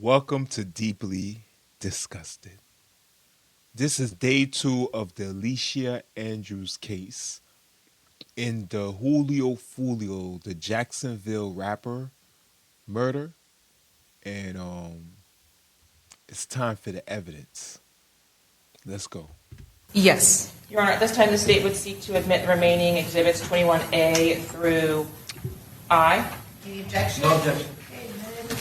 Welcome to Deeply Disgusted. This is day 2 of the Alicia Andrews case in the Julio Fulio, the Jacksonville rapper murder, and it's time for the evidence. Let's go. Yes. Your Honor, at this time, the state would seek to admit the remaining exhibits 21A through I. Any objection? No objection. Okay, noted.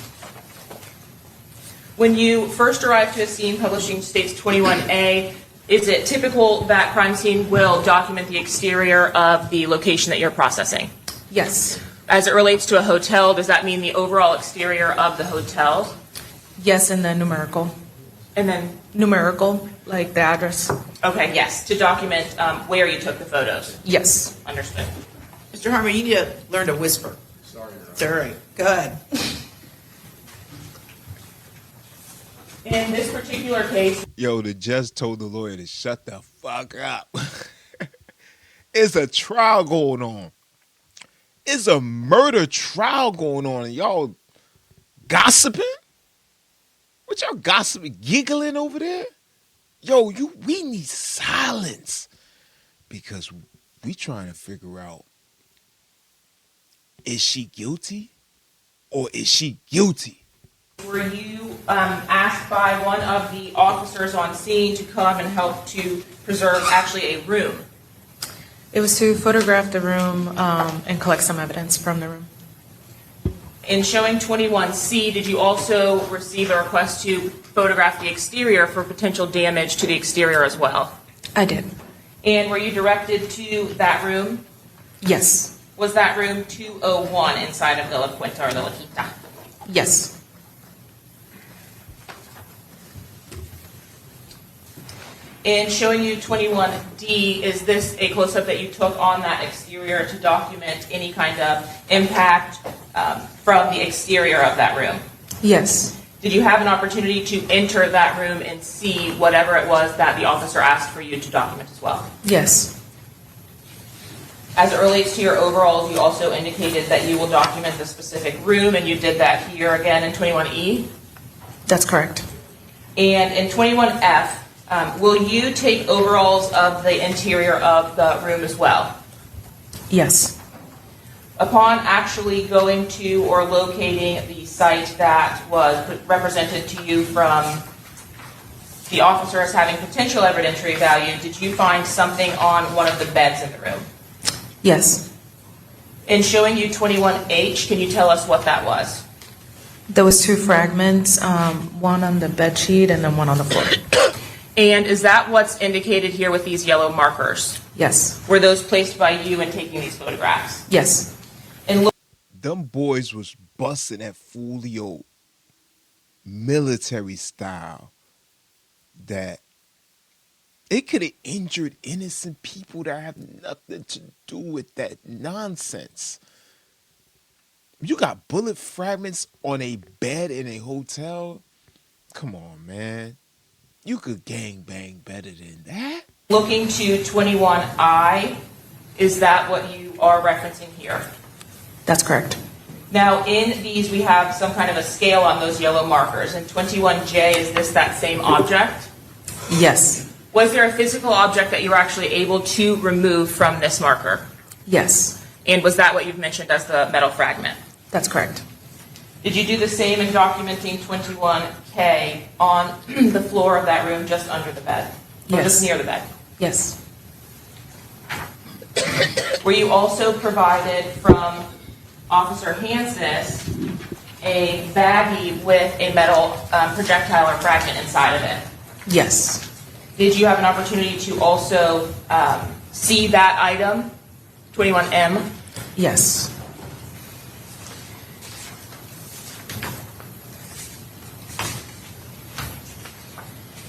When you first arrived to a scene, publishing states 21A, is it typical that crime scene will document the exterior of the location that you're processing? Yes. As it relates to a hotel, does that mean the overall exterior of the hotel? Yes, and then numerical. And then, Numerical, like the address. okay, yes, to document where you took the photos. Yes. Understood. Mr. Harmon, you need to learn to whisper. Sorry, Your Honor. It's all right. Go ahead. In this particular case, Yo, the judge told the lawyer to shut the fuck up. It's a trial going on. It's a murder trial going on, and y'all gossiping? What y'all gossiping, giggling over there? Yo, we need silence because we trying to figure out, is she guilty or is she guilty? were you asked by one of the officers on scene to come and help to preserve actually a room? It was to photograph the room and collect some evidence from the room. In showing 21C, did you also receive a request to photograph the exterior for potential damage to the exterior as well? I did. And were you directed to that room? Yes. Was that room 201 inside of the La Quinta or the La Quinta? Yes. In showing you 21D, is this a close-up that you took on that exterior to document any kind of impact from the exterior of that room? Yes. Did you have an opportunity to enter that room and see whatever it was that the officer asked for you to document as well? Yes. As it relates to your overalls, you also indicated that you will document the specific room, and you did that here again in 21E. That's correct. And in 21F, will you take overalls of the interior of the room as well? Yes. Upon actually going to or locating the site that was represented to you from the officer as having potential evidentiary value, did you find something on one of the beds in the room? Yes. In showing you 21H, can you tell us what that was? There was 2 fragments, one on the bed sheet and then one on the floor. And is that what's indicated here with these yellow markers? Yes. Were those placed by you in taking these photographs? Yes. And Them boys was busting that Fulio military style that it could have injured innocent people that have nothing to do with that nonsense. You got bullet fragments on a bed in a hotel? Come on, man. You could gang bang better than that. looking to 21I, is that what you are referencing here? That's correct. Now, in these, we have some kind of a scale on those yellow markers. In 21J, is this that same object? Yes. Was there a physical object that you were actually able to remove from this marker? Yes. And was that what you've mentioned as the metal fragment? That's correct. Did you do the same in documenting 21K on the floor of that room just under the bed? Or Yes. just near the bed? Yes. Were you also provided from Officer Hansis a baggie with a metal projectile or fragment inside of it? Yes. Did you have an opportunity to also see that item, 21M? Yes.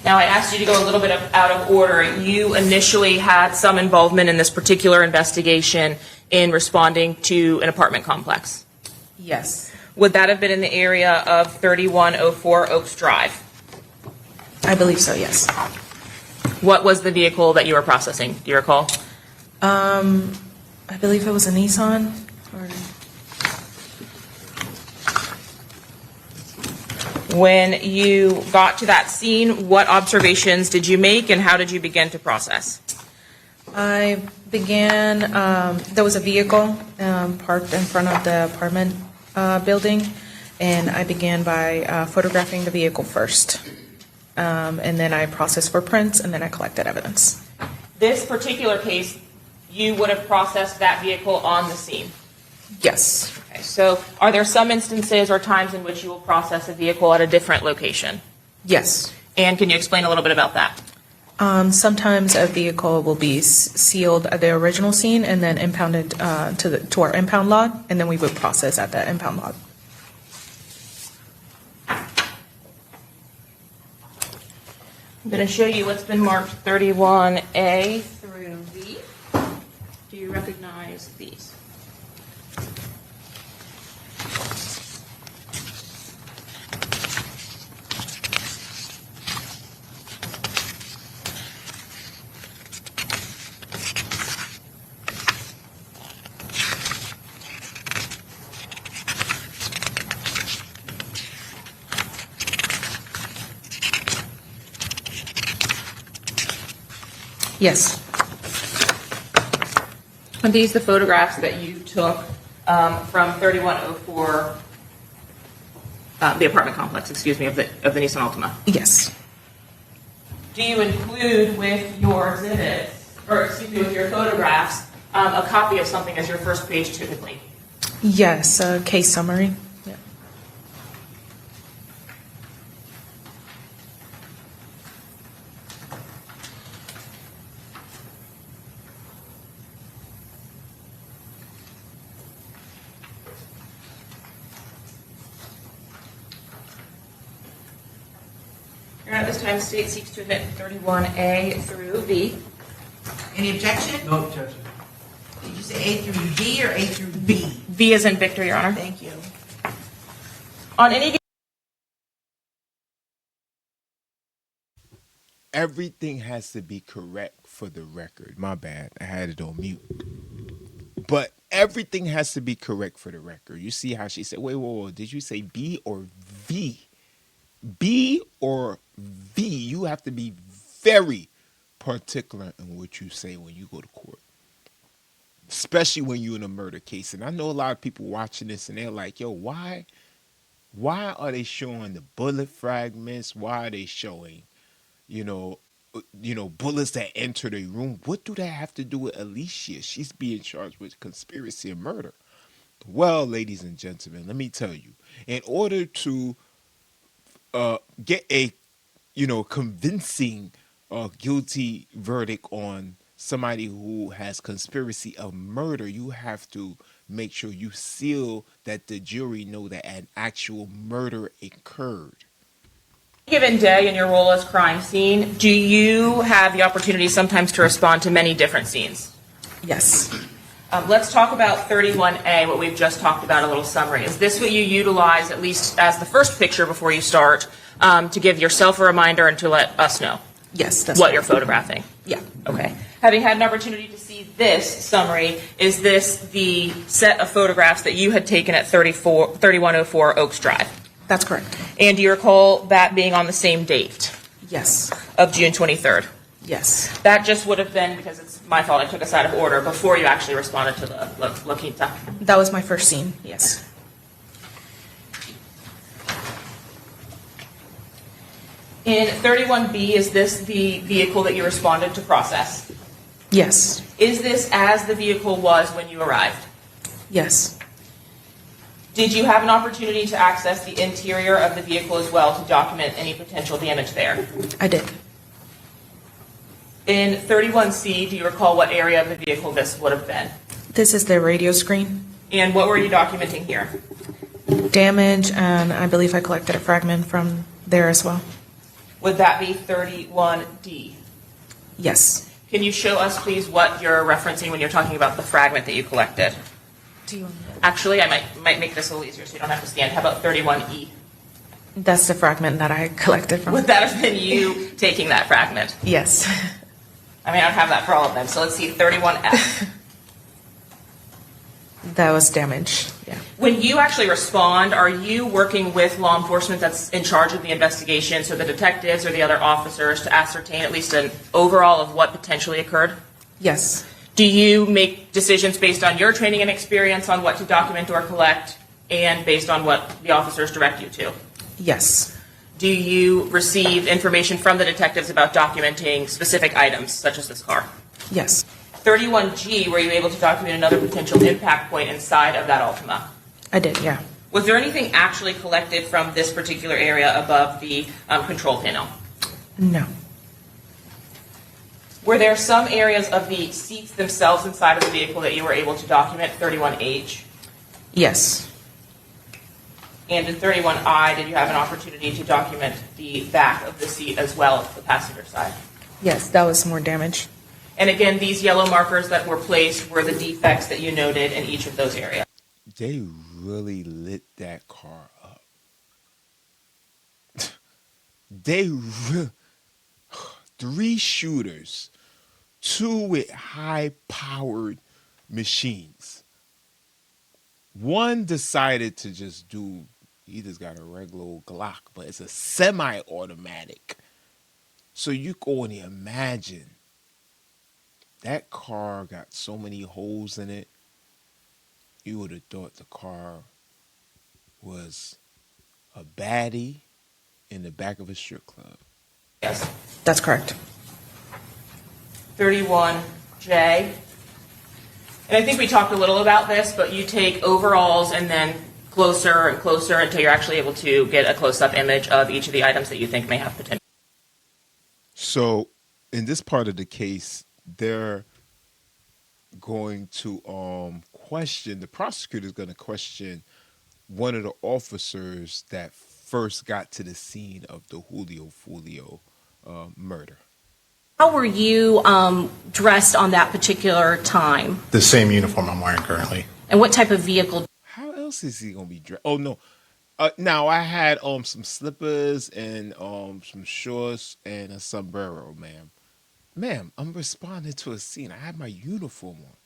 Now, I asked you to go a little bit out of order. You initially had some involvement in this particular investigation in responding to an apartment complex. Yes. Would that have been in the area of 3104 Oaks Drive? I believe so, yes. What was the vehicle that you were processing? Do you recall? I believe it was a Nissan. Or When you got to that scene, what observations did you make and how did you begin to process? I began, there was a vehicle parked in front of the apartment building, and I began by photographing the vehicle first. And then I processed for prints, and then I collected evidence. This particular case, you would have processed that vehicle on the scene. Yes. Okay, so are there some instances or times in which you will process a vehicle at a different location? Yes. And can you explain a little bit about that? Sometimes a vehicle will be sealed at the original scene and then impounded to our impound lot, and then we would process at the impound lot. I'm going to show you what's been marked 31A through V. Do you recognize these? Yes. Are these the photographs that you took from 3104, the apartment complex, excuse me, of the Nissan Altima? Yes. Do you include with your exhibits, or excuse me, with your photographs, a copy of something as your first page typically? Yes, a case summary. Yeah. Your Honor, at this time, the state seeks to admit 31A through V. Any objection? No objection. Did you say A through D or A through B? V as in Victor, Your Honor. Thank you. On any Everything has to be correct for the record. My bad. I had it on mute. But everything has to be correct for the record. You see how she said, wait, did you say B or V? B or V? You have to be very particular in what you say when you go to court. Especially when you're in a murder case. And I know a lot of people watching this and they're like, yo, why are they showing the bullet fragments? Why are they showing, bullets that enter the room? What do that have to do with Alicia? She's being charged with conspiracy and murder. Well, ladies and gentlemen, let me tell you, in order to get a, convincing guilty verdict on somebody who has conspiracy of murder, you have to make sure you seal that the jury know that an actual murder occurred. given day in your role as crime scene, do you have the opportunity sometimes to respond to many different scenes? Yes. Let's talk about 31A, what we've just talked about, a little summary. Is this what you utilize, at least as the first picture before you start, to give yourself a reminder and to let us know Yes, that's what right. you're photographing? Yeah. Okay. Having had an opportunity to see this summary, is this the set of photographs that you had taken at 3104 Oaks Drive? That's correct. And do you recall that being on the same date Yes. of June 23rd? Yes. That just would have been, because it's my fault, I took us out of order, before you actually responded to the La Quinta. That was my first scene. Yes. In 31B, is this the vehicle that you responded to process? Yes. Is this as the vehicle was when you arrived? Yes. Did you have an opportunity to access the interior of the vehicle as well to document any potential damage there? I did. In 31C, do you recall what area of the vehicle this would have been? This is the radio screen. And what were you documenting here? Damage, and I believe I collected a fragment from there as well. Would that be 31D? Yes. Can you show us, please, what you're referencing when you're talking about the fragment that you collected? Do you want me Actually, I might make this a little easier so you don't have to stand. How about 31E? That's the fragment that I collected from. Would that have been you taking that fragment? Yes. I mean, I don't have that for all of them, so let's see 31F. That was damaged, yeah. When you actually respond, are you working with law enforcement that's in charge of the investigation, so the detectives or the other officers, to ascertain at least an overall of what potentially occurred? Yes, Do you make decisions based on your training and experience on what to document or collect and based on what the officers direct you to? yes, Do you receive information from the detectives about documenting specific items, such as this car? yes, 31G, were you able to document another potential impact point inside of that Altima? I did, yeah. Was there anything actually collected from this particular area above the control panel? No, Were there some areas of the seats themselves inside of the vehicle that you were able to document, 31H? yes, And in 31I, did you have an opportunity to document the back of the seat as well as the passenger side? yes, that was more damage. And again, these yellow markers that were placed were the defects that you noted in each of those areas. They really lit that car up. They 3 shooters, 2 with high-powered machines. One decided to just do, he just got a regular old Glock, but it's a semi-automatic. So you can only imagine. That car got so many holes in it, you would have thought the car was a baddie in the back of a strip club. Yes. That's correct. 31J. And I think we talked a little about this, but you take overalls and then closer and closer until you're actually able to get a close-up image of each of the items that you think may have potential. So in this part of the case, they're going to question, the prosecutor is going to question one of the officers that first got to the scene of the Julio Fulio murder. How were you dressed on that particular time? The same uniform I'm wearing currently. And what type of vehicle? How else is he going to be dressed? Oh, no. Now, I had some slippers and some shorts and a sombrero, ma'am. Ma'am, I'm responding to a scene. I had my uniform on.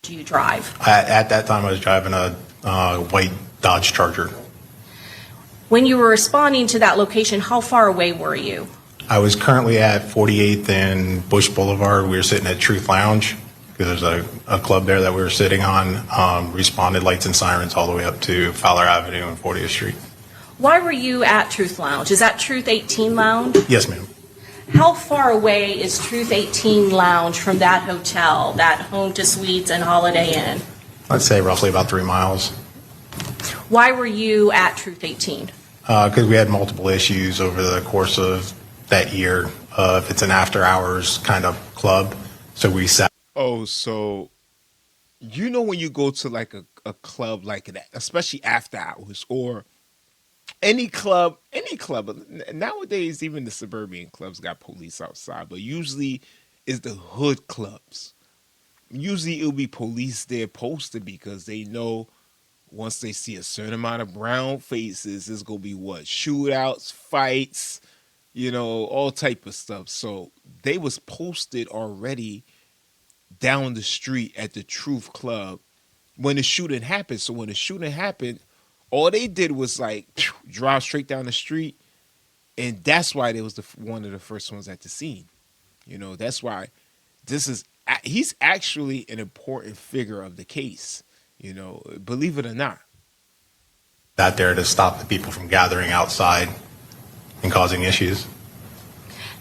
Do you drive? At that time, I was driving a white Dodge Charger. When you were responding to that location, how far away were you? I was currently at 48th and Bush Boulevard. We were sitting at Truth Lounge because there's a club there that we were sitting on. Responded lights and sirens all the way up to Fowler Avenue and 40th Street. Why were you at Truth Lounge? Is that Truth 18 Lounge? Yes, ma'am. How far away is Truth 18 Lounge from that hotel, that Home to Suites and Holiday Inn? I'd say roughly about 3 miles. Why were you at Truth 18? Because we had multiple issues over the course of that year. If it's an after hours kind of club, so we sat. Oh, so you know when you go to like a club like that, especially after hours or any club, nowadays even the suburban clubs got police outside, but usually it's the hood clubs. Usually it'll be police there posted because they know once they see a certain amount of brown faces, it's going to be what? Shootouts, fights, all type of stuff. So they was posted already down the street at the Truth Club when the shooting happened. So when the shooting happened, all they did was like drive straight down the street, and that's why they was one of the first ones at the scene. That's why he's actually an important figure of the case. Believe it or not. Out there to stop the people from gathering outside and causing issues.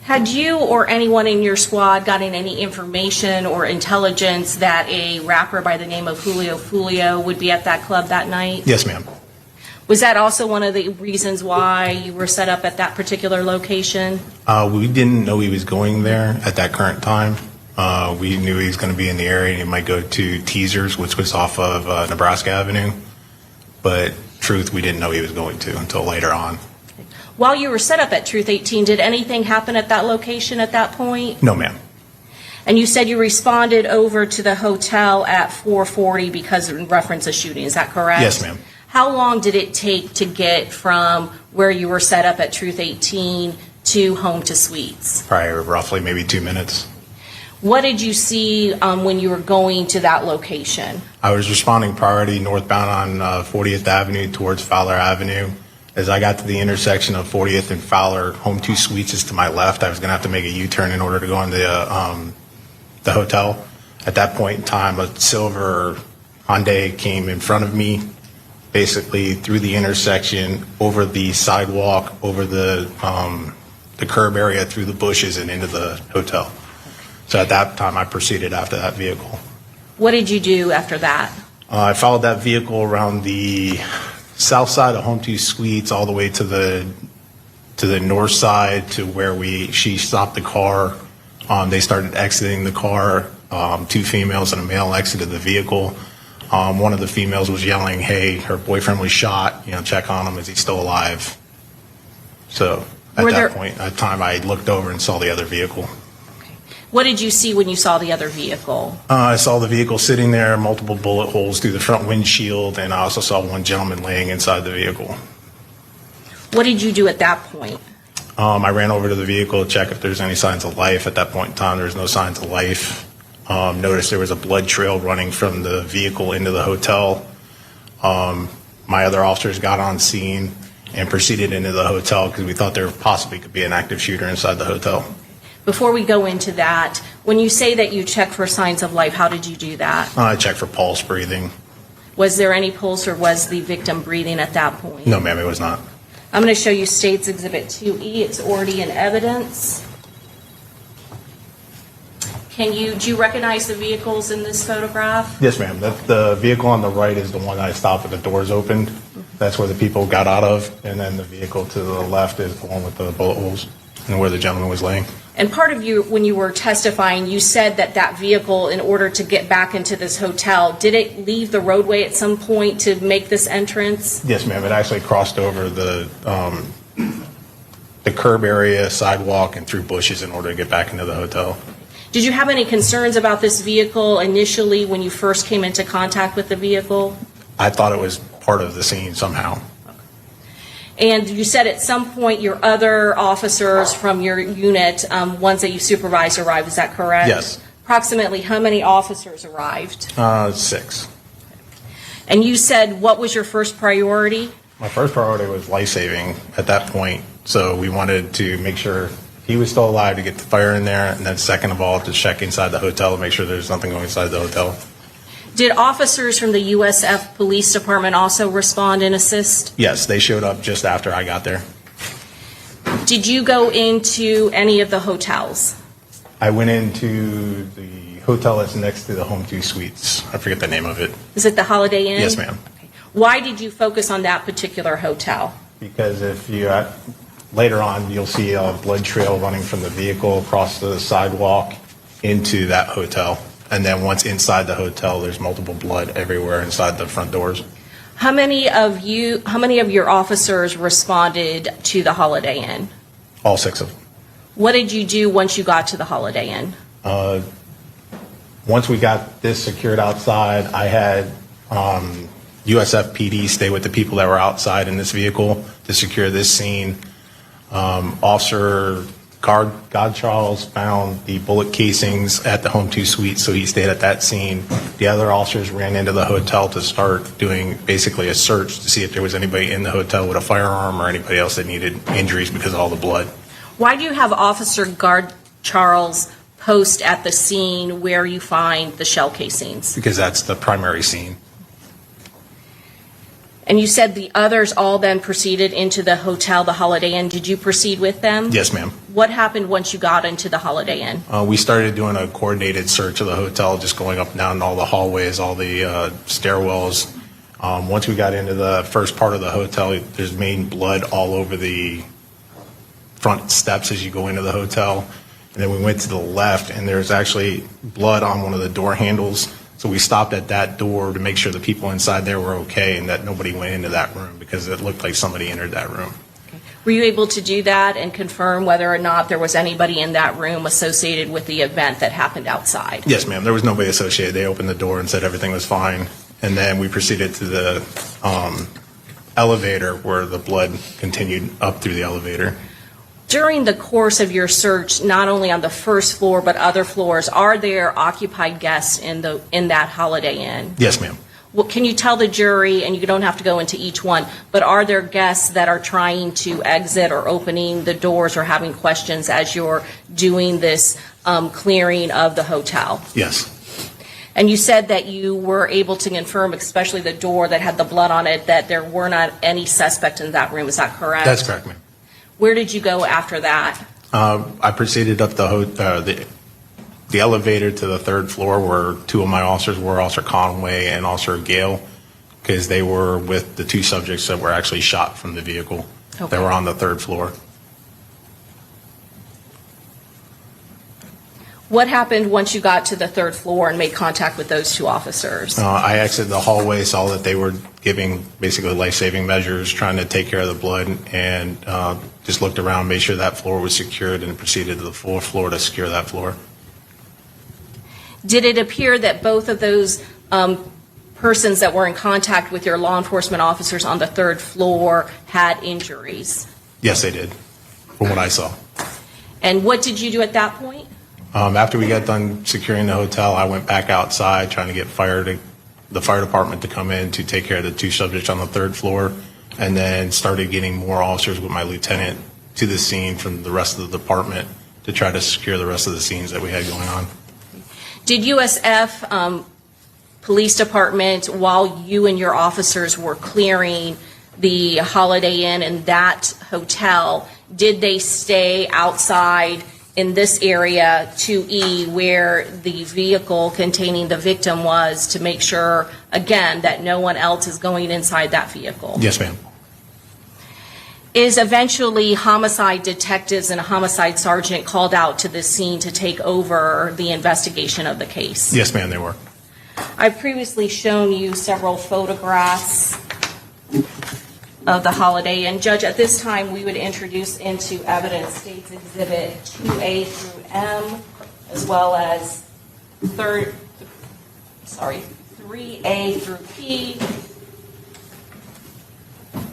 Had you or anyone in your squad gotten any information or intelligence that a rapper by the name of Julio Fulio would be at that club that night? Yes, ma'am. Was that also one of the reasons why you were set up at that particular location? We didn't know he was going there at that current time. We knew he was going to be in the area and he might go to Teasers, which was off of Nebraska Avenue. But truth, we didn't know he was going to until later on. While you were set up at Truth 18, did anything happen at that location at that point? No, ma'am. And you said you responded over to the hotel at 4:40 because in reference to shooting. Is that correct? Yes, ma'am. How long did it take to get from where you were set up at Truth 18 to Home to Suites? Probably roughly maybe 2 minutes. What did you see when you were going to that location? I was responding priority northbound on 40th Avenue towards Fowler Avenue. As I got to the intersection of 40th and Fowler, Home 2 Suites is to my left. I was going to have to make a U-turn in order to go into the hotel. At that point in time, a silver Hyundai came in front of me, basically through the intersection, over the sidewalk, over the curb area, through the bushes, and into the hotel. So at that time, I proceeded after that vehicle. What did you do after that? I followed that vehicle around the south side of Home 2 Suites all the way to the north side to where she stopped the car. They started exiting the car. 2 females and a male exited the vehicle. One of the females was yelling, "Hey, her boyfriend was shot. Check on him. Is he still alive?" So at that point in time, I looked over and saw the other vehicle. What did you see when you saw the other vehicle? I saw the vehicle sitting there, multiple bullet holes through the front windshield, and I also saw one gentleman laying inside the vehicle. What did you do at that point? I ran over to the vehicle to check if there's any signs of life. At that point in time, there was no signs of life. Noticed there was a blood trail running from the vehicle into the hotel. My other officers got on scene and proceeded into the hotel because we thought there possibly could be an active shooter inside the hotel. Before we go into that, when you say that you checked for signs of life, how did you do that? I checked for pulse, breathing. Was there any pulse or was the victim breathing at that point? No, ma'am, it was not. I'm going to show you State's Exhibit 2E. It's already in evidence. Do you recognize the vehicles in this photograph? Yes, ma'am. The vehicle on the right is the one I stopped with the doors opened. That's where the people got out of. And then the vehicle to the left is the one with the bullet holes and where the gentleman was laying. And part of you, when you were testifying, you said that that vehicle, in order to get back into this hotel, did it leave the roadway at some point to make this entrance? Yes, ma'am. It actually crossed over the curb area, sidewalk, and through bushes in order to get back into the hotel. Did you have any concerns about this vehicle initially when you first came into contact with the vehicle? I thought it was part of the scene somehow. And you said at some point your other officers from your unit, ones that you supervised, arrived. Is that correct? Yes. Approximately how many officers arrived? 6. And you said what was your first priority? My first priority was life-saving at that point. So we wanted to make sure he was still alive to get the fire in there. And then second of all, to check inside the hotel to make sure there's nothing going inside the hotel. Did officers from the USF Police Department also respond and assist? Yes, they showed up just after I got there. Did you go into any of the hotels? I went into the hotel that's next to the Home 2 Suites. I forget the name of it. Is it the Holiday Inn? Yes, ma'am. Okay. Why did you focus on that particular hotel? Because if you, later on, you'll see a blood trail running from the vehicle across the sidewalk into that hotel. And then once inside the hotel, there's multiple blood everywhere inside the front doors. How many of your officers responded to the Holiday Inn? All 6 of them. What did you do once you got to the Holiday Inn? Once we got this secured outside, I had USF PD stay with the people that were outside in this vehicle to secure this scene. Officer God Charles found the bullet casings at the Home 2 Suite, so he stayed at that scene. The other officers ran into the hotel to start doing basically a search to see if there was anybody in the hotel with a firearm or anybody else that needed injuries because of all the blood. Why do you have Officer God Charles post at the scene where you find the shell casings? Because that's the primary scene. And you said the others all then proceeded into the hotel, the Holiday Inn. Did you proceed with them? Yes, ma'am. What happened once you got into the Holiday Inn? We started doing a coordinated search of the hotel, just going up and down all the hallways, all the stairwells. Once we got into the first part of the hotel, there's main blood all over the front steps as you go into the hotel. And then we went to the left, and there's actually blood on one of the door handles. So we stopped at that door to make sure the people inside there were okay and that nobody went into that room because it looked like somebody entered that room. Okay. Were you able to do that and confirm whether or not there was anybody in that room associated with the event that happened outside? Yes, ma'am. There was nobody associated. They opened the door and said everything was fine. And then we proceeded to the elevator where the blood continued up through the elevator. During the course of your search, not only on the first floor but other floors, are there occupied guests in that Holiday Inn? Yes, ma'am. Well, can you tell the jury, and you don't have to go into each one, but are there guests that are trying to exit or opening the doors or having questions as you're doing this clearing of the hotel? Yes. And you said that you were able to confirm, especially the door that had the blood on it, that there were not any suspect in that room. Is that correct? That's correct, ma'am. Where did you go after that? I proceeded up the elevator to the third floor where two of my officers were, Officer Conway and Officer Gale, because they were with the two subjects that were actually shot from the vehicle. Okay. They were on the third floor. What happened once you got to the third floor and made contact with those two officers? I exited the hallway, saw that they were giving basically life-saving measures, trying to take care of the blood, and just looked around, made sure that floor was secured, and proceeded to the fourth floor to secure that floor. Did it appear that both of those persons that were in contact with your law enforcement officers on the third floor had injuries? Yes, they did, from what I saw. And what did you do at that point? After we got done securing the hotel, I went back outside trying to get the fire department to come in to take care of the two subjects on the third floor, and then started getting more officers with my lieutenant to the scene from the rest of the department to try to secure the rest of the scenes that we had going on. Did USF Police Department, while you and your officers were clearing the Holiday Inn and that hotel, did they stay outside in this area 2E where the vehicle containing the victim was to make sure, again, that no one else is going inside that vehicle? Yes, ma'am. Is eventually homicide detectives and a homicide sergeant called out to the scene to take over the investigation of the case? Yes, ma'am, they were. I've previously shown you several photographs of the Holiday Inn. Judge, at this time, we would introduce into evidence States Exhibit 2A through M, as well as 3A through P,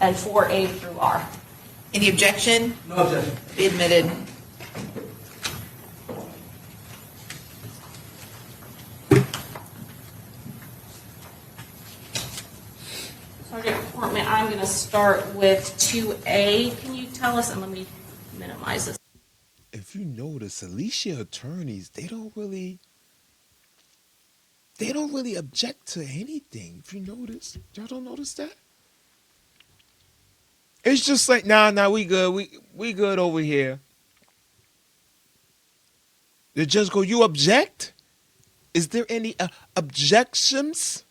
and 4A through R. Any objection? No objection. Be admitted. Sergeant Portman, I'm going to start with 2A. Can you tell us, and let me minimize this. If you notice, Alicia attorneys, they don't really object to anything. If you notice, y'all don't notice that? It's just like, nah, we good. We good over here. They just go, you object? Is there any objections?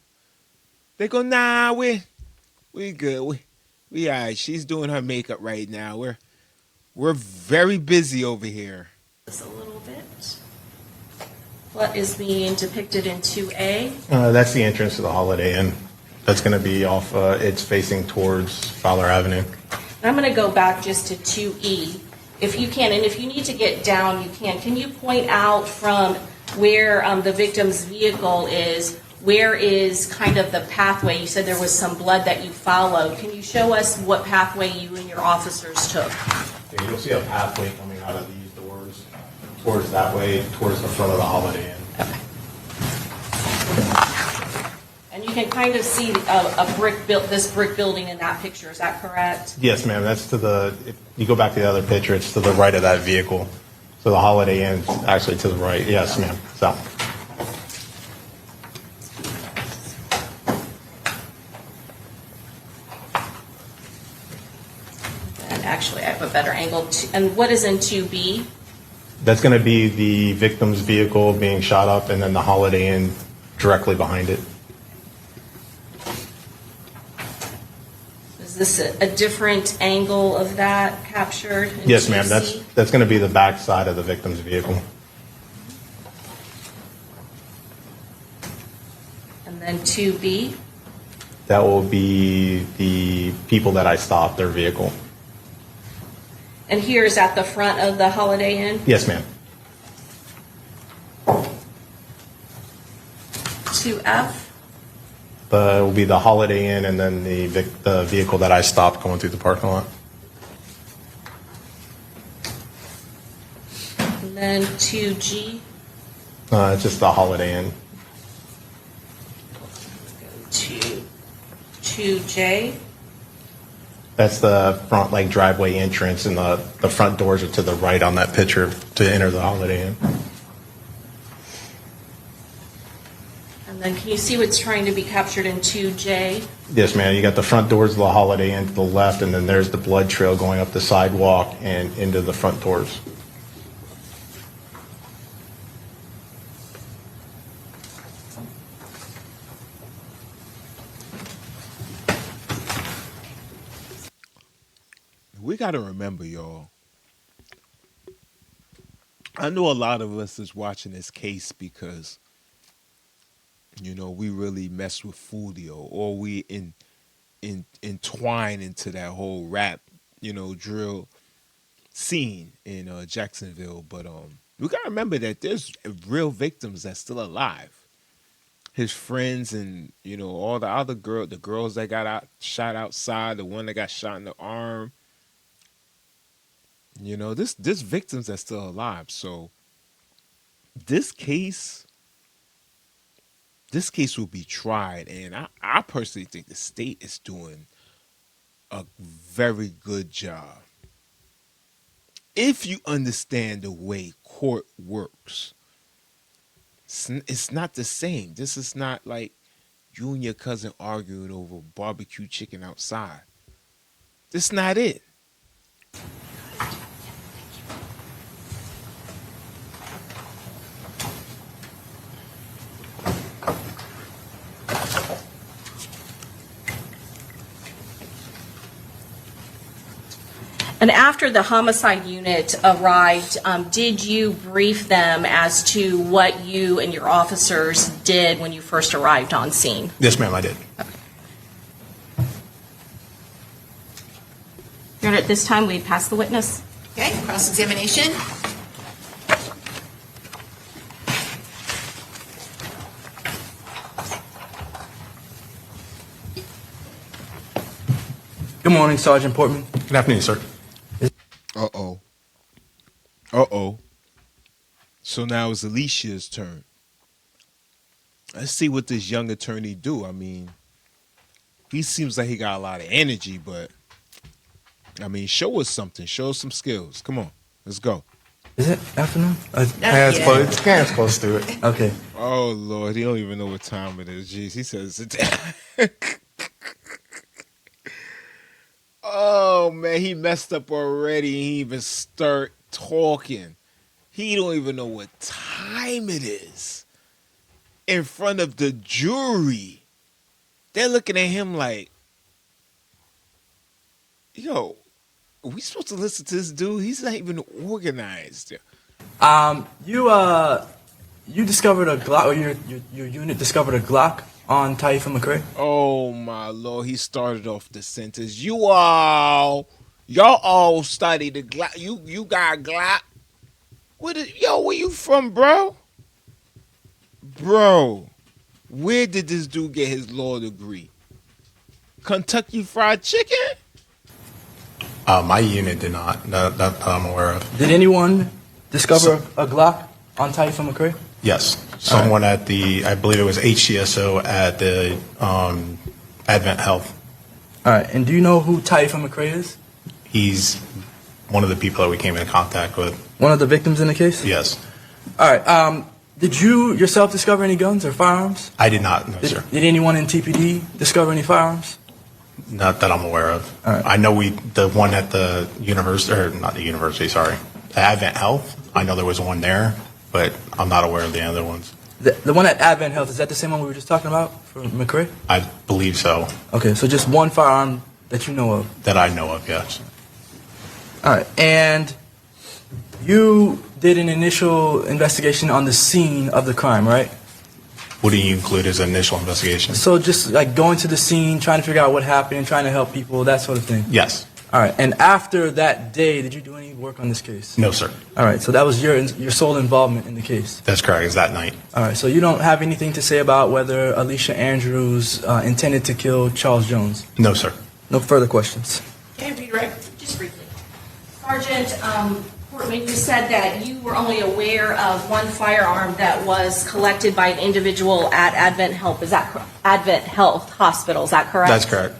They go, nah, we good. We all right. She's doing her makeup right now. We're very busy over here. This a little bit. What is being depicted in 2A? That's the entrance to the Holiday Inn. That's going to be off, it's facing towards Fowler Avenue. I'm going to go back just to 2E. If you can, and if you need to get down, you can. Can you point out from where the victim's vehicle is, where is kind of the pathway? You said there was some blood that you followed. Can you show us what pathway you and your officers took? Yeah, you'll see a pathway coming out of these doors towards that way, towards the front of the Holiday Inn. Okay. And you can kind of see this brick building in that picture. Is that correct? Yes, ma'am. That's if you go back to the other picture, it's to the right of that vehicle. So the Holiday Inn's actually to the right. Yes, ma'am. So. And actually, I have a better angle. And what is in 2B? That's going to be the victim's vehicle being shot up, and then the Holiday Inn directly behind it. Is this a different angle of that captured? In Yes, ma'am. 2C? That's going to be the back side of the victim's vehicle. And then 2B? That will be the people that I stopped, their vehicle. And here is at the front of the Holiday Inn? Yes, ma'am. 2F? It will be the Holiday Inn and then the vehicle that I stopped going through the parking lot. then 2G, It's just the Holiday Inn. to 2J. That's the front like driveway entrance, and the front doors are to the right on that picture to enter the Holiday Inn. And then can you see what's trying to be captured in 2J? Yes, ma'am. You got the front doors of the Holiday Inn to the left, and then there's the blood trail going up the sidewalk and into the front doors. We got to remember, y'all. I know a lot of us is watching this case because, you know, we really mess with Fulio, or we entwine into that whole rap, you know, drill scene in Jacksonville. But we got to remember that there's real victims that's still alive. His friends and, you know, all the other the girls that got shot outside, the one that got shot in the arm. You know, this victims that's still alive. So this case will be tried, and I personally think the state is doing a very good job. If you understand the way court works, it's not the same. This is not like you and your cousin arguing over barbecue chicken outside. This is not it. And after the homicide unit arrived, did you brief them as to what you and your officers did when you first arrived on scene? Yes, ma'am, I did. Your Honor, at this time, we pass the witness. Okay, cross-examination. Good morning, Sergeant Portman. Good afternoon, sir. Uh-oh. So now it's Alicia's turn. Let's see what this young attorney do. I mean, he seems like he got a lot of energy, but, I mean, show us something. Show us some skills. Come on. Let's go. Is it afternoon? Hands close to it. Okay. Oh, Lord. He don't even know what time it is. Jeez, he says sit down. Oh, man, he messed up already. He even start talking. He don't even know what time it is. In front of the jury. They're looking at him like, yo, are we supposed to listen to this dude? He's not even organized. You discovered a Glock, or your unit discovered a Glock on Taifa McCray? Oh, my Lord. He started off the sentence. Y'all all study the Glock. You got Glock? Where you from, bro? Bro, where did this dude get his law degree? Kentucky Fried Chicken? My unit did not, that I'm aware of. Did anyone discover a Glock on Taifa McCray? Yes, someone at the, I believe it was HCSO at the Advent Health. All right, and do you know who Taifa McCray is? He's one of the people that we came in contact with. One of the victims in the case? Yes. All right, did you yourself discover any guns or firearms? I did not, no, sir. Did anyone in TPD discover any firearms? Not that I'm aware of. All right. I know the one at the university, or not the university, sorry, the Advent Health, I know there was one there, but I'm not aware of the other ones. The one at Advent Health, is that the same one we were just talking about for McCray? I believe so, Okay, so just one firearm that you know of. that I know of, yes. All right, and you did an initial investigation on the scene of the crime, right? What do you include as initial investigation? So just like going to the scene, trying to figure out what happened, trying to help people, that sort of thing. Yes. All right, and after that day, did you do any work on this case? No, sir. All right, so that was your sole involvement in the case. That's correct. It's that night. All right, so you don't have anything to say about whether Alicia Andrews intended to kill Charles Jones? No, sir. No further questions. Okay, redirect. Just briefly. Sergeant, Courtman, you said that you were only aware of one firearm that was collected by an individual at Advent Health. Is that Advent Health Hospital? Is that correct? That's correct.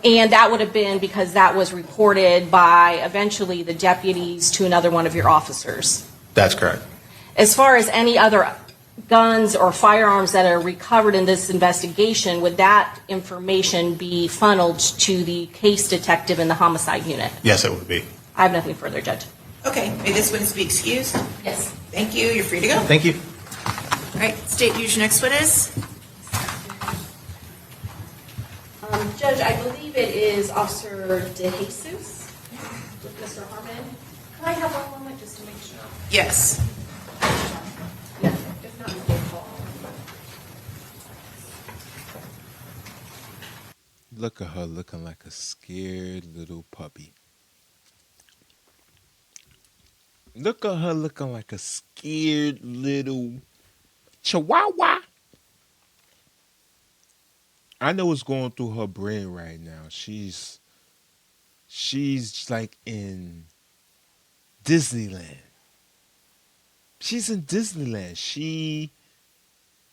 And that would have been because that was reported by eventually the deputies to another one of your officers. That's correct. As far as any other guns or firearms that are recovered in this investigation, would that information be funneled to the case detective in the homicide unit? Yes, it would be. I have nothing further, Judge. Okay, may this witness be excused? Yes. Thank you, you're free to go. Thank you. All right, state who's your next witness. Judge, I believe it is Officer DeJesus with Mr. Harmon. Can I have one moment just to make sure? Yes. Yeah, if not, we'll call. Look at her looking like a scared little puppy. Look at her looking like a scared little chihuahua. I know what's going through her brain right now. She's like in Disneyland. She's in Disneyland. She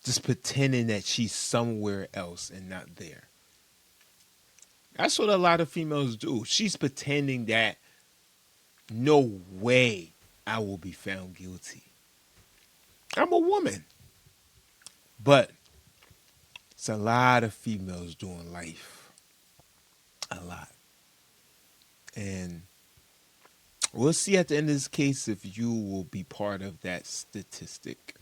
just pretending that she's somewhere else and not there. That's what a lot of females do. She's pretending that no way I will be found guilty. I'm a woman. But it's a lot of females doing life. A lot. And we'll see at the end of this case if you will be part of that statistic.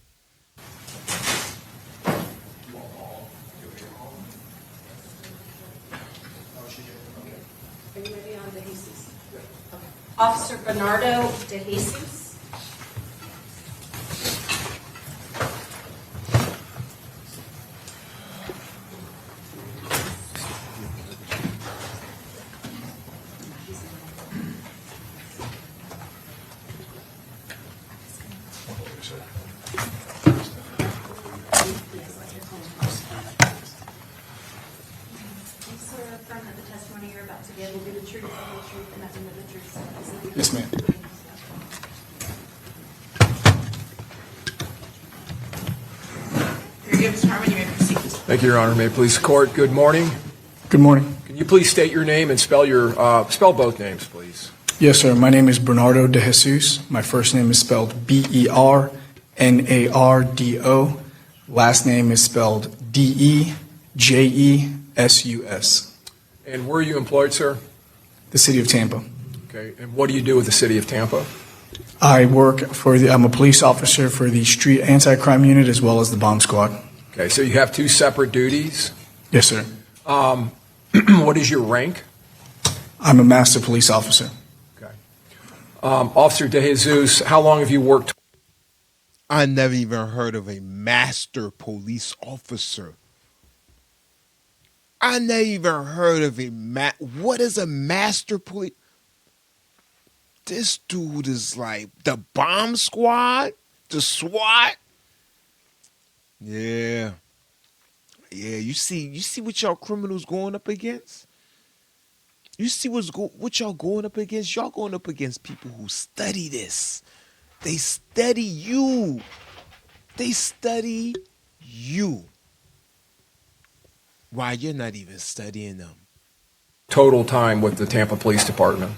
Are you ready on DeJesus? Okay. Officer Bernardo DeJesus. Affirm that the testimony you're about to give will be the truth, the whole truth, and nothing but the truth. Yes, ma'am. Here you go, Mr. Harmon, you may proceed. Thank you, Your Honor. May it please the court. Good morning. Good morning. Can you please state your name and spell both names, please? Yes, sir. My name is Bernardo DeJesus. My first name is spelled Bernardo. Last name is spelled Dejesus. And where are you employed, sir? The city of Tampa. Okay. And what do you do with the city of Tampa? I'm a police officer for the street anti-crime unit as well as the bomb squad. Okay. So you have two separate duties. Yes, sir. What is your rank? I'm a master police officer. Okay. Officer DeJesus, how long have you worked? I never even heard of a master police officer. I never even heard of what is a master police? This dude is like the bomb squad, the SWAT. Yeah. Yeah, you see what y'all criminals going up against? You see what y'all going up against? Y'all going up against people who study this. They study you. They study you. Why you're not even studying them? Total time with the Tampa Police Department.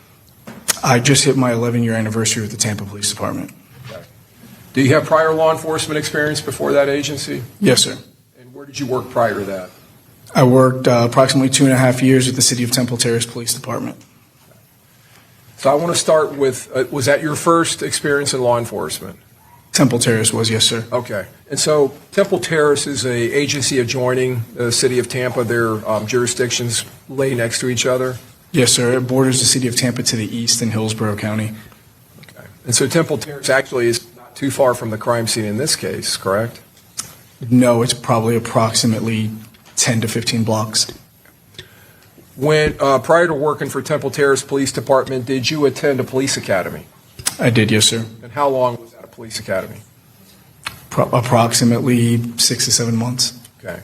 I just hit my 11-year anniversary with the Tampa Police Department. Okay. Do you have prior law enforcement experience before that agency? Yes, sir. And where did you work prior to that? I worked approximately 2.5 years with the City of Temple Terrace Police Department. So I want to start with, was that your first experience in law enforcement? Temple Terrace was, yes, sir. Okay. And so Temple Terrace is an agency adjoining the city of Tampa. Their jurisdictions lay next to each other? Yes, sir. It borders the City of Tampa to the east in Hillsborough County. Okay. And so Temple Terrace actually is not too far from the crime scene in this case, correct? No, it's probably approximately 10 to 15 blocks. When prior to working for Temple Terrace Police Department, did you attend a police academy? I did, yes, sir. And how long was that a police academy? Approximately 6 to 7 months. Okay.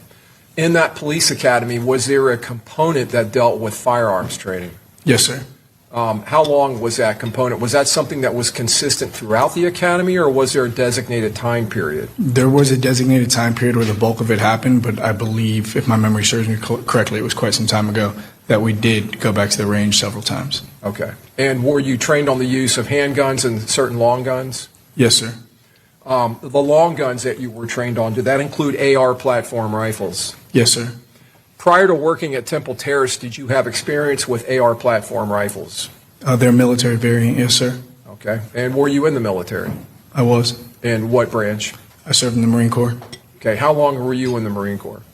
In that police academy, was there a component that dealt with firearms training? Yes, sir. How long was that component? Was that something that was consistent throughout the academy, or was there a designated time period? There was a designated time period where the bulk of it happened, but I believe, if my memory serves me correctly, it was quite some time ago that we did go back to the range several times. Okay. And were you trained on the use of handguns and certain long guns? Yes, sir. The long guns that you were trained on, did that include AR platform rifles? Yes, sir. Prior to working at Temple Terrace, did you have experience with AR platform rifles? Their military variant, yes, sir. Okay. And were you in the military? I was. In what branch? I served in the Marine Corps. Okay. How long were you in the Marine Corps?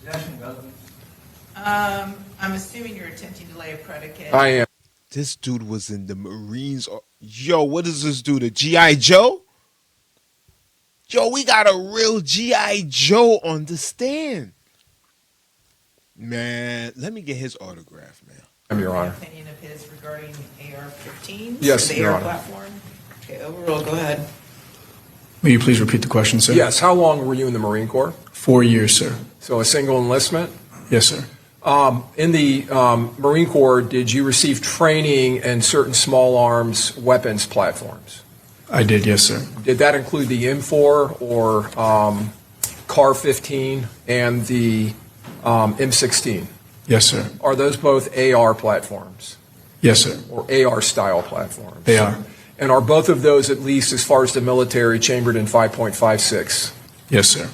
I'm assuming you're attempting to lay a predicate. I am. This dude was in the Marines. Yo, what does this do? The G.I. Joe? Yo, we got a real G.I. Joe on the stand. Man, let me get his autograph, man. Your Honor. Opinion of his regarding AR-15? Yes, the Your AR Honor. platform? Okay, overall, go ahead. Will you please repeat the question, sir? Yes. How long were you in the Marine Corps? 4 years, sir. So a single enlistment? Yes, sir. In the Marine Corps, did you receive training in certain small arms weapons platforms? I did, yes, sir. Did that include the M4 or CAR-15 and the M16? Yes, sir. Are those both AR platforms Yes, sir. or AR-style platforms? They are. And are both of those, at least as far as the military, chambered in 5.56? Yes, sir.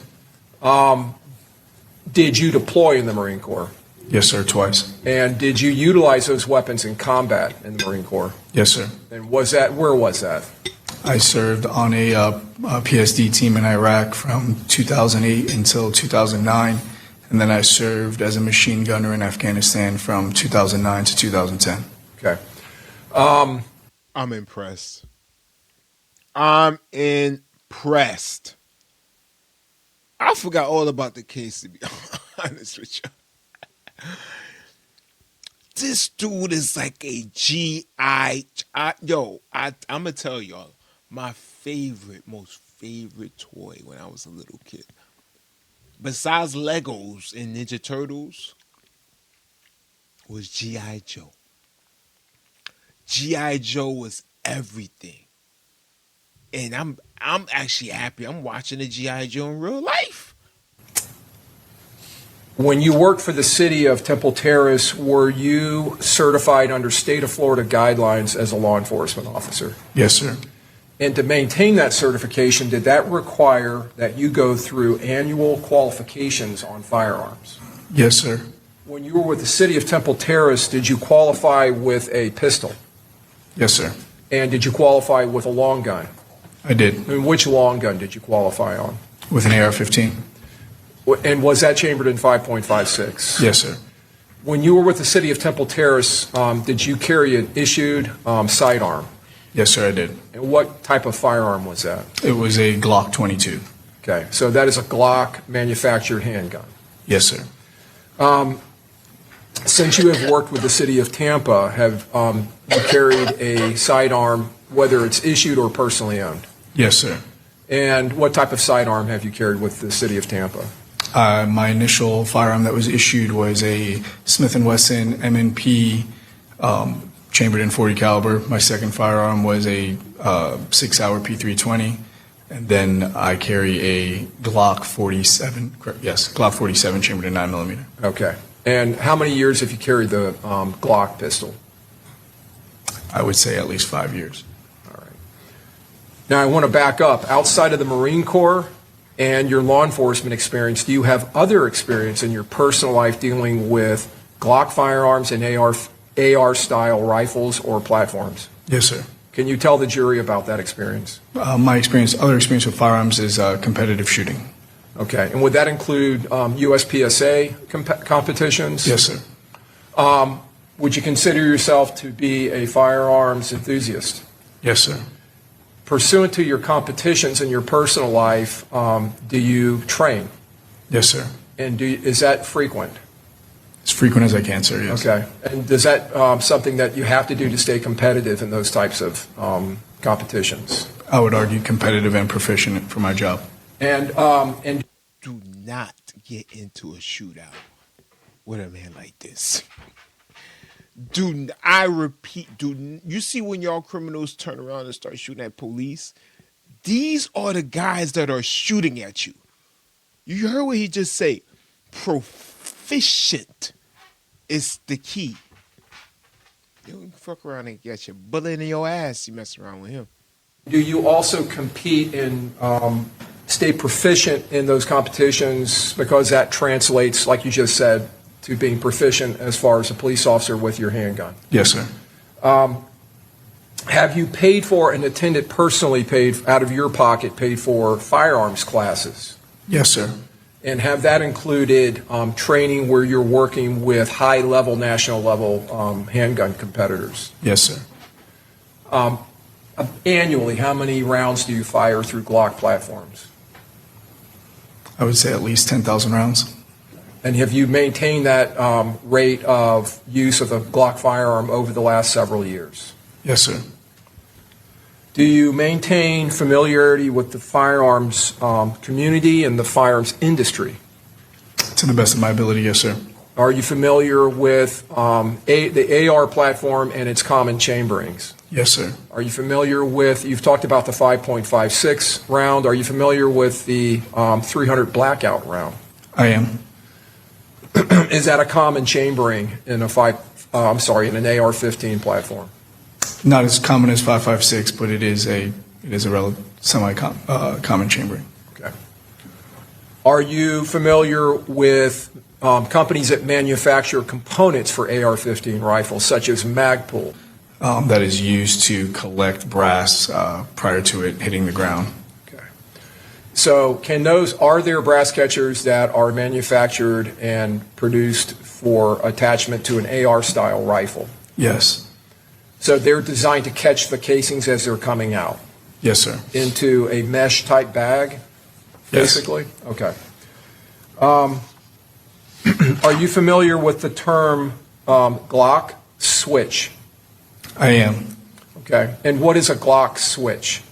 Did you deploy in the Marine Corps? Yes, sir, twice. And did you utilize those weapons in combat in the Marine Corps? Yes, sir. And where was that? I served on a PSD team in Iraq from 2008 until 2009, and then I served as a machine gunner in Afghanistan from 2009 to 2010. Okay. I'm impressed. I'm impressed. I forgot all about the case, to be honest with you. This dude is like a G.I. Yo, I'm going to tell y'all, my most favorite toy when I was a little kid, besides Legos and Ninja Turtles, was G.I. Joe. G.I. Joe was everything. And I'm actually happy I'm watching the G.I. Joe in real life. When you worked for the city of Temple Terrace, were you certified under state of Florida guidelines as a law enforcement officer? Yes, sir. And to maintain that certification, did that require that you go through annual qualifications on firearms? Yes, sir. When you were with the city of Temple Terrace, did you qualify with a pistol? Yes, sir. And did you qualify with a long gun? I did. And which long gun did you qualify on? With an AR-15. And was that chambered in 5.56? Yes, sir. When you were with the city of Temple Terrace, did you carry an issued sidearm? Yes, sir, I did. And what type of firearm was that? It was a Glock 22. Okay, so that is a Glock manufactured handgun. Yes, sir. Since you have worked with the city of Tampa, have you carried a sidearm, whether it's issued or personally owned? Yes, sir. And what type of sidearm have you carried with the city of Tampa? My initial firearm that was issued was a Smith & Wesson M&P chambered in .40 caliber. My second firearm was a 6-hour P320, and then I carry a Glock 47. Yes, Glock 47 chambered in 9mm. Okay. And how many years have you carried the Glock pistol? I would say at least 5 years. All right. Now I want to back up. Outside of the Marine Corps and your law enforcement experience, do you have other experience in your personal life dealing with Glock firearms and AR-style rifles or platforms? Yes, sir. Can you tell the jury about that experience? My other experience with firearms is competitive shooting. Okay. And would that include USPSA competitions? Yes, sir. Would you consider yourself to be a firearms enthusiast? Yes, sir. Pursuant to your competitions in your personal life, do you train? Yes, sir. And is that frequent? As frequent as I can, sir, yes. Okay. And is that something that you have to do to stay competitive in those types of competitions? I would argue competitive and proficient for my job. And Do not get into a shootout with a man like this. I repeat, you see when y'all criminals turn around and start shooting at police? These are the guys that are shooting at you. You heard what he just say. Proficient is the key. You don't fuck around and get your bullet in your ass. You mess around with him. Do you also compete and stay proficient in those competitions because that translates, like you just said, to being proficient as far as a police officer with your handgun? Yes, sir. Have you paid for and attended personally, paid out of your pocket, paid for firearms classes? Yes, sir. And have that included training where you're working with high-level, national-level handgun competitors? Yes, sir. Annually, how many rounds do you fire through Glock platforms? I would say at least 10,000 rounds. And have you maintained that rate of use of a Glock firearm over the last several years? Yes, sir. Do you maintain familiarity with the firearms community and the firearms industry? To the best of my ability, yes, sir. Are you familiar with the AR platform and its common chamberings? Yes, sir. Are you familiar with, you've talked about the 5.56 round, are you familiar with the 300 blackout round? I am. Is that a common chambering in in an AR-15 platform? Not as common as 5.56, but it is a semi-common chambering. Okay. Are you familiar with companies that manufacture components for AR-15 rifles, such as Magpul? That is used to collect brass prior to it hitting the ground. Okay. So are there brass catchers that are manufactured and produced for attachment to an AR-style rifle? Yes. So they're designed to catch the casings as they're coming out? Yes, sir. Into a mesh-type bag, basically? Yes. Okay. Are you familiar with the term Glock switch? I am. Okay. And what is a Glock switch?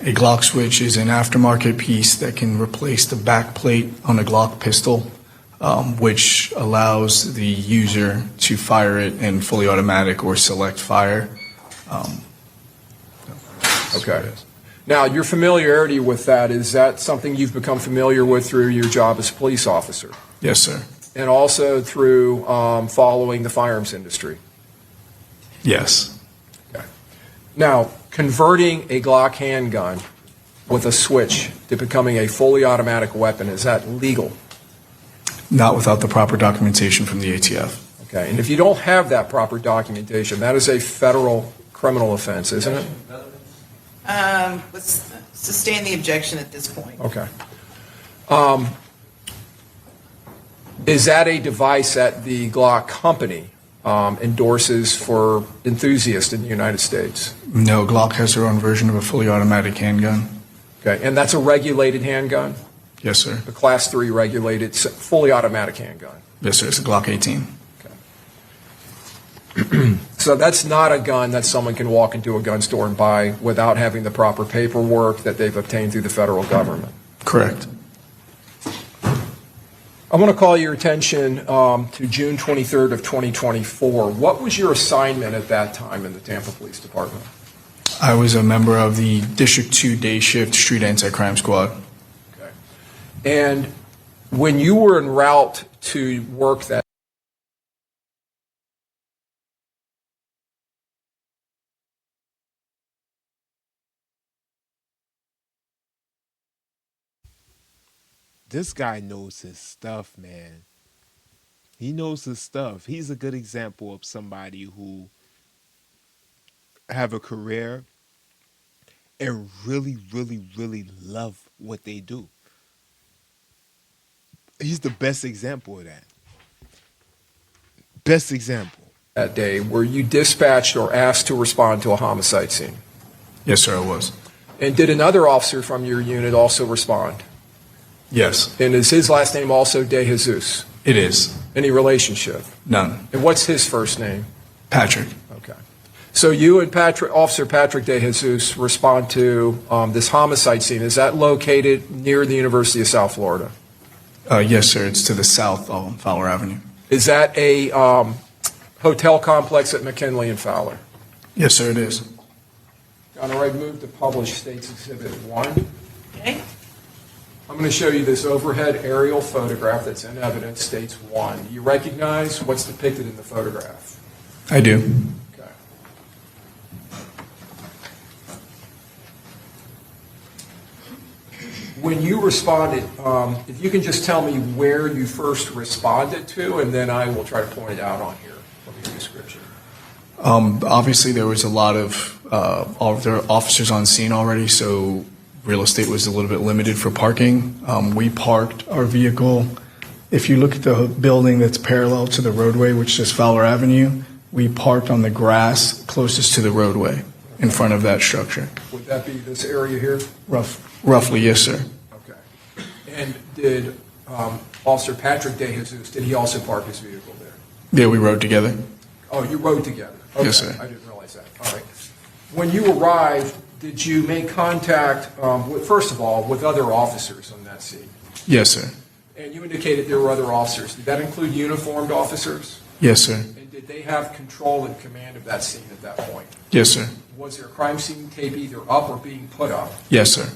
A Glock switch is an aftermarket piece that can replace the back plate on a Glock pistol, which allows the user to fire it in fully automatic or select fire. Okay. Now, your familiarity with that, is that something you've become familiar with through your job as a police officer? Yes, sir. And also through following the firearms industry? Yes. Okay. Now, converting a Glock handgun with a switch to becoming a fully automatic weapon, is that legal? Not without the proper documentation from the ATF. Okay. And if you don't have that proper documentation, that is a federal criminal offense, isn't it? Let's sustain the objection at this point. Okay. Is that a device that the Glock company endorses for enthusiasts in the United States? No, Glock has their own version of a fully automatic handgun. Okay. And that's a regulated handgun? Yes, sir. A Class 3 regulated, fully automatic handgun? Yes, sir. It's a Glock 18. Okay. So that's not a gun that someone can walk into a gun store and buy without having the proper paperwork that they've obtained through the federal government? Correct. I want to call your attention to June 23rd of 2024. What was your assignment at that time in the Tampa Police Department? I was a member of the District 2 Day Shift Street Anti-Crime Squad. Okay. And when you were en route to work that, This guy knows his stuff, man. He knows his stuff. He's a good example of somebody who have a career and really, really, really love what they do. He's the best example of that. Best example. that day, were you dispatched or asked to respond to a homicide scene? Yes, sir, I was. And did another officer from your unit also respond? Yes, And is his last name also De Jesus? it is. Any relationship? None. And what's his first name? Patrick. Okay. So you and Officer Patrick De Jesus respond to this homicide scene. Is that located near the University of South Florida? Yes, sir, it's to the south on Fowler Avenue. Is that a hotel complex at McKinley and Fowler. Yes, sir, it is. Your Honor, I move to publish State's Exhibit 1. Okay. I'm going to show you this overhead aerial photograph that's in evidence, States 1. Do you recognize what's depicted in the photograph? I do. Okay. When you responded, if you can just tell me where you first responded to, and then I will try to point it out on here from your description. Obviously, there was a lot of there were officers on scene already, so real estate was a little bit limited for parking. We parked our vehicle. If you look at the building that's parallel to the roadway, which is Fowler Avenue, we parked on the grass closest to the roadway in front of that structure. Would that be this area here? Roughly, yes, sir. Okay. And did Officer Patrick DeJesus, did he also park his vehicle there? Yeah, we rode together. Oh, you rode together? Okay. Yes, sir. I didn't realize that. All right. When you arrived, did you make contact, first of all, with other officers on that scene? Yes, sir. And you indicated there were other officers. Did that include uniformed officers? Yes, sir. And did they have control and command of that scene at that point? Yes, sir. Was there a crime scene tape either up or being put up? Yes, sir.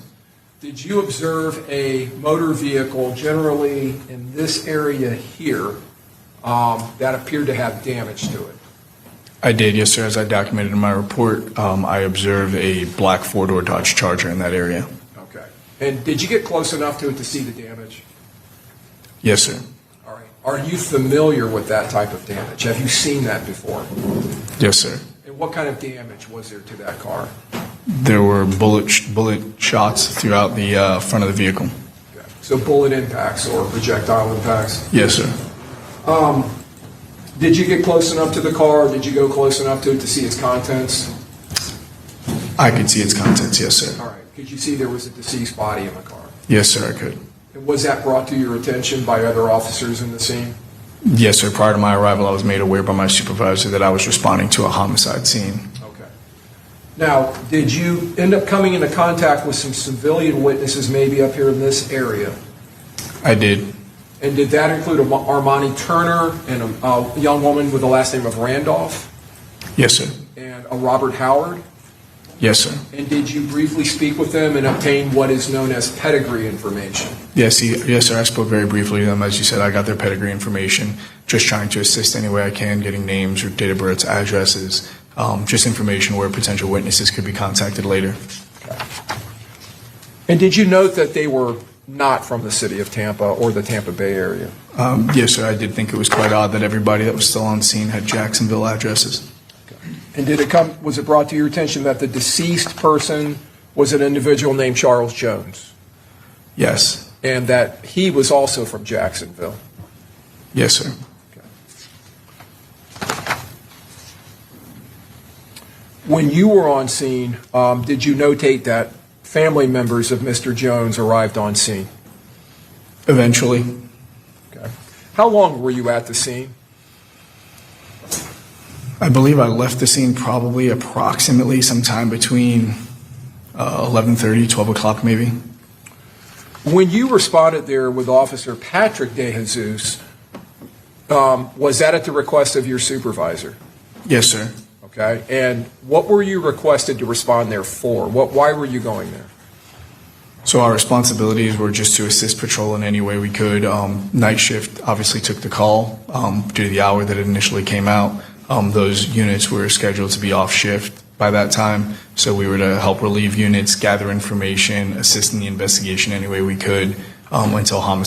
Did you observe a motor vehicle generally in this area here that appeared to have damage to it? I did, yes, sir. As I documented in my report, I observed a black four-door Dodge Charger in that area. Okay. And did you get close enough to it to see the damage? Yes, sir. All right. Are you familiar with that type of damage? Have you seen that before? Yes, sir. And what kind of damage was there to that car? There were bullet shots throughout the front of the vehicle. Okay. So bullet impacts or projectile impacts? Yes, sir. Did you get close enough to the car? Did you go close enough to it to see its contents? I could see its contents, yes, sir. All right. Could you see there was a deceased body in the car? Yes, sir, I could. And was that brought to your attention by other officers in the scene? Yes, sir. Prior to my arrival, I was made aware by my supervisor that I was responding to a homicide scene. Okay. Now, did you end up coming into contact with some civilian witnesses maybe up here in this area? I did. And did that include Armani Turner and a young woman with the last name of Randolph? Yes, sir. And a Robert Howard? Yes, sir. And did you briefly speak with them and obtain what is known as pedigree information? Yes, sir. I spoke very briefly to them. As you said, I got their pedigree information, just trying to assist any way I can, getting names or date of births, addresses, just information where potential witnesses could be contacted later. Okay. And did you note that they were not from the city of Tampa or the Tampa Bay area? Yes, sir. I did think it was quite odd that everybody that was still on scene had Jacksonville addresses. And was it brought to your attention that the deceased person was an individual named Charles Jones? Yes. And that he was also from Jacksonville? Yes, sir. When you were on scene, did you notate that family members of Mr. Jones arrived on scene? Eventually. Okay. How long were you at the scene? I believe I left the scene probably approximately sometime between 11:30, 12 o'clock maybe. When you responded there with Officer Patrick DeJesus, was that at the request of your supervisor? Yes, sir. Okay. And what were you requested to respond there for? Why were you going there? So our responsibilities were just to assist patrol in any way we could. Night shift obviously took the call due to the hour that it initially came out. Those units were scheduled to be off shift by that time, so we were to help relieve units, gather information, assist in the investigation any way we could until homicide